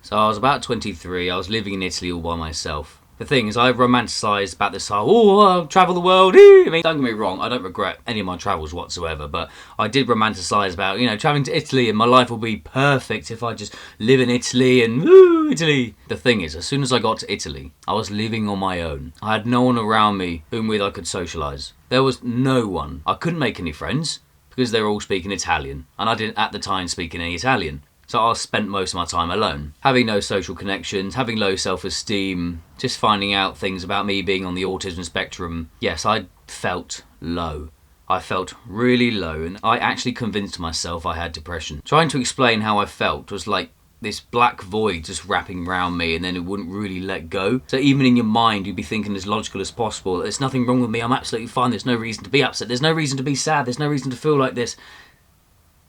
So I was about 23, I was living in Italy all by myself. The thing is, I romanticised about this whole, I'll travel the world. I mean, don't get me wrong, I don't regret any of my travels whatsoever, but I did romanticise about, travelling to Italy and my life will be perfect if I just live in Italy and woo, Italy. The thing is, as soon as I got to Italy, I was living on my own. I had no one around me whom with I could socialise. There was no one. I couldn't make any friends because they were all speaking Italian, and I didn't at the time speak any Italian. So I spent most of my time alone, having no social connections, having low self-esteem, just finding out things about me being on the autism spectrum. Yes, I felt low. I felt really low, and I actually convinced myself I had depression. Trying to explain how I felt was like this black void just wrapping around me, and then it wouldn't really let go. So even in your mind, you'd be thinking as logical as possible, there's nothing wrong with me, I'm absolutely fine, there's no reason to be upset, there's no reason to be sad, there's no reason to feel like this.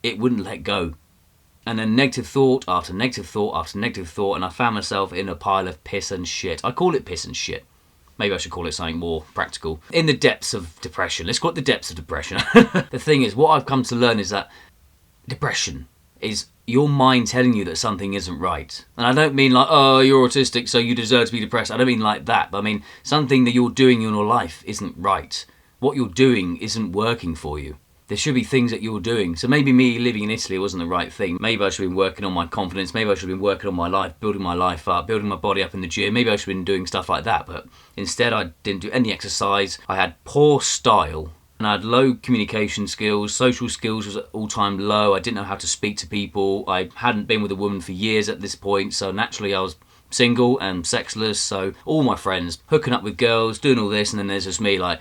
It wouldn't let go. And then negative thought after negative thought after negative thought, and I found myself in a pile of piss and shit. I call it piss and shit. Maybe I should call it something more practical. In the depths of depression. Let's call it the depths of depression. The thing is, what I've come to learn is that depression is your mind telling you that something isn't right. And I don't mean like, oh, you're autistic, so you deserve to be depressed. I don't mean like that. But I mean something that you're doing in your life isn't right. What you're doing isn't working for you. There should be things that you're doing. So maybe me living in Italy wasn't the right thing. Maybe I should have been working on my confidence. Maybe I should have been working on my life, building my life up, building my body up in the gym. Maybe I should have been doing stuff like that. But instead I didn't do any exercise. I had poor style and I had low communication skills. Social skills was at all-time low. I didn't know how to speak to people. I hadn't been with a woman for years at this point. So naturally I was single and sexless. So all my friends hooking up with girls, doing all this. And then there's just me like,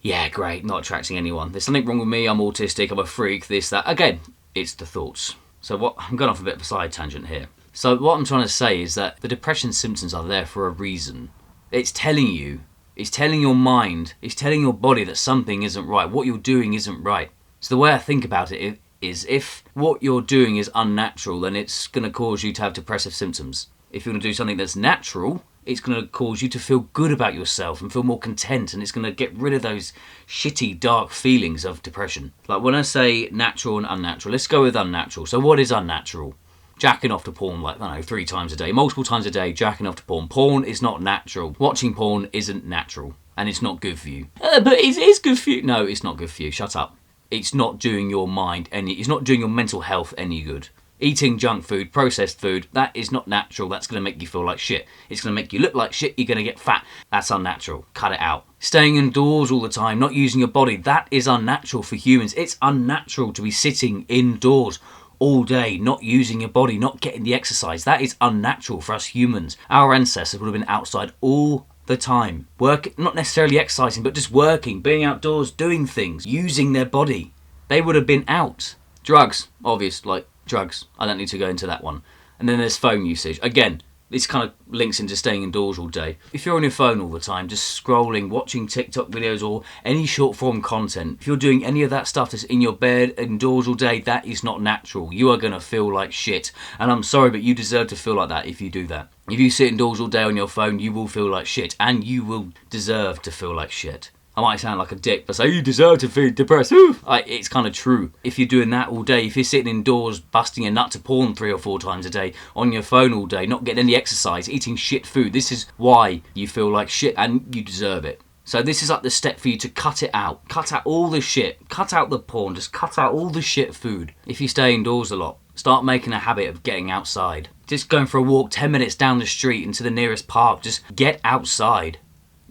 yeah, great, not attracting anyone. There's something wrong with me, I'm autistic, I'm a freak, this, that. Again, it's the thoughts. So I'm going off a bit of a side tangent here. So what I'm trying to say is that the depression symptoms are there for a reason. It's telling you, it's telling your mind, it's telling your body that something isn't right, what you're doing isn't right. So the way I think about it is if what you're doing is unnatural, then it's going to cause you to have depressive symptoms. If you're going to do something that's natural, it's going to cause you to feel good about yourself and feel more content, and it's going to get rid of those shitty, dark feelings of depression. Like when I say natural and unnatural, let's go with unnatural. So what is unnatural? Jacking off to porn, 3 times a day, multiple times a day, jacking off to porn. Porn is not natural. Watching porn isn't natural, and it's not good for you. But it is good for you. No, it's not good for you. Shut up. It's not doing your mind it's not doing your mental health any good. Eating junk food, processed food, that is not natural. That's going to make you feel like shit. It's going to make you look like shit. You're going to get fat. That's unnatural. Cut it out. Staying indoors all the time, not using your body, that is unnatural for humans. It's unnatural to be sitting indoors all day, not using your body, not getting the exercise. That is unnatural for us humans. Our ancestors would have been outside all the time. Not necessarily exercising, but just working, being outdoors, doing things, using their body. They would have been out. Drugs, obvious, drugs. I don't need to go into that one. And then there's phone usage. Again, this kind of links into staying indoors all day. If you're on your phone all the time, just scrolling, watching TikTok videos or any short form content, if you're doing any of that stuff that's in your bed, indoors all day, that is not natural. You are going to feel like shit. And I'm sorry, but you deserve to feel like that if you do that. If you sit indoors all day on your phone, you will feel like shit. And you will deserve to feel like shit. I might sound like a dick, but say you deserve to feel depressed. It's kind of true. If you're doing that all day, if you're sitting indoors busting a nut to porn 3 or 4 times a day, on your phone all day, not getting any exercise, eating shit food, this is why you feel like shit and you deserve it. So this is like the step for you to cut it out. Cut out all the shit. Cut out the porn. Just cut out all the shit food. If you stay indoors a lot, start making a habit of getting outside. Just going for a walk 10 minutes down the street into the nearest park. Just get outside.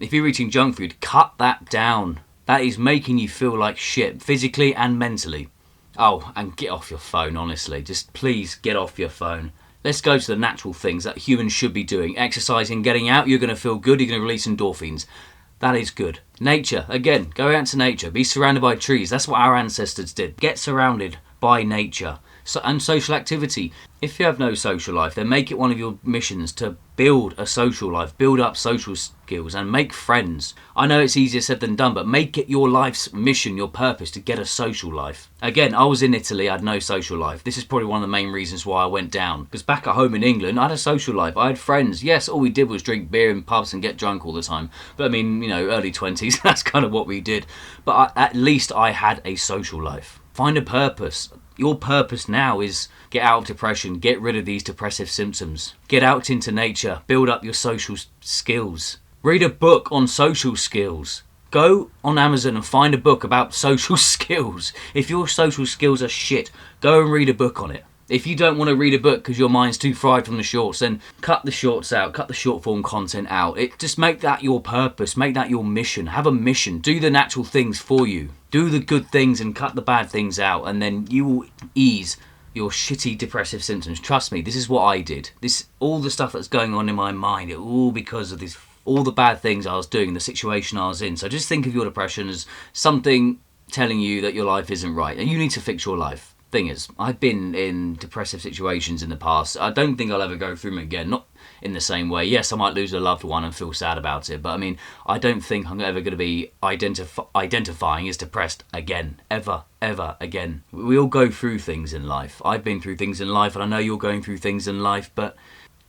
If you're eating junk food, cut that down. That is making you feel like shit, physically and mentally. Oh, and get off your phone, honestly. Just please get off your phone. Let's go to the natural things that humans should be doing. Exercising, getting out, you're going to feel good, you're going to release endorphins. That is good. Nature, again, go out to nature. Be surrounded by trees. That's what our ancestors did. Get surrounded by nature. And social activity. If you have no social life, then make it one of your missions to build a social life, build up social skills and make friends. I know it's easier said than done, but make it your life's mission, your purpose to get a social life. Again, I was in Italy, I had no social life. This is probably one of the main reasons why I went down. Because back at home in England, I had a social life. I had friends. Yes, all we did was drink beer in pubs and get drunk all the time. But I mean, early 20s, that's kind of what we did. But at least I had a social life. Find a purpose. Your purpose now is get out of depression, get rid of these depressive symptoms, get out into nature, build up your social skills, read a book on social skills. Go on Amazon and find a book about social skills. If your social skills are shit, go and read a book on it. If you don't want to read a book because your mind's too fried from the shorts, then cut the shorts out, cut the short form content out. Just make that your purpose, make that your mission. Have a mission, do the natural things for you. Do the good things and cut the bad things out, and then you will ease your shitty depressive symptoms. Trust me, this is what I did. All the stuff that's going on in my mind, all because of all the bad things I was doing, the situation I was in. So just think of your depression as something telling you that your life isn't right, and you need to fix your life. Thing is, I've been in depressive situations in the past. I don't think I'll ever go through them again. Not in the same way. Yes, I might lose a loved one and feel sad about it, but I mean, I don't think I'm ever going to be identifying as depressed again. Ever again. We all go through things in life. I've been through things in life, and I know you're going through things in life, but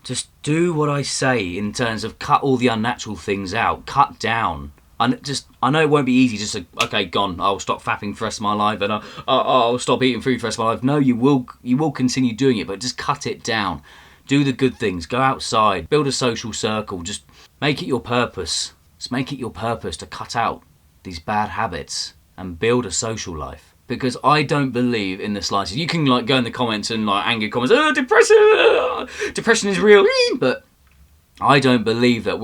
just do what I say in terms of cut all the unnatural things out. Cut down. I know it won't be easy just to, okay, gone, I'll stop fapping for the rest of my life, and I'll stop eating food for the rest of my life. No, you will continue doing it, but just cut it down. Do the good things. Go outside. Build a social circle. Just make it your purpose. Just make it your purpose to cut out these bad habits and build a social life. Because I don't believe in the slightest. You can go in the comments and angry comments, depression is real, but I don't believe that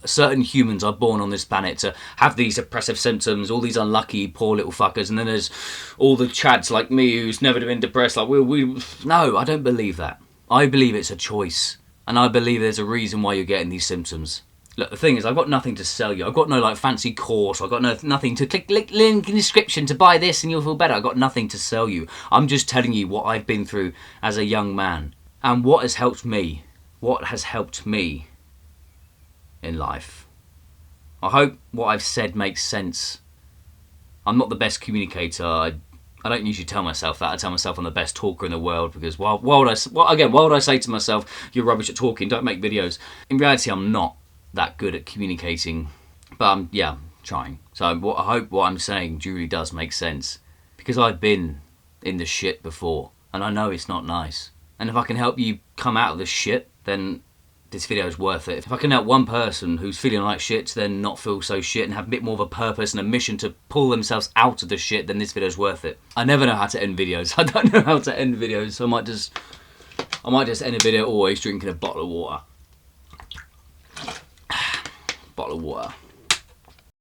certain humans are born on this planet to have these depressive symptoms, all these unlucky poor little fuckers, and then there's all the chads like me who's never been depressed. No, I don't believe that. I believe it's a choice, and I believe there's a reason why you're getting these symptoms. Look, the thing is, I've got nothing to sell you. I've got no fancy course. I've got nothing to click link in the description to buy this and you'll feel better. I've got nothing to sell you. I'm just telling you what I've been through as a young man and what has helped me. What has helped me in life. I hope what I've said makes sense. I'm not the best communicator. I don't usually tell myself that. I tell myself I'm the best talker in the world because why would I say to myself, you're rubbish at talking, don't make videos? In reality, I'm not that good at communicating, but I'm trying. So I hope what I'm saying truly does make sense because I've been in the shit before and I know it's not nice. And if I can help you come out of the shit, then this video is worth it. If I can help one person who's feeling like shit to then not feel so shit and have a bit more of a purpose and a mission to pull themselves out of the shit, then this video is worth it. I never know how to end videos. I don't know how to end videos, so I might just end a video always drinking a bottle of water. Bottle of water.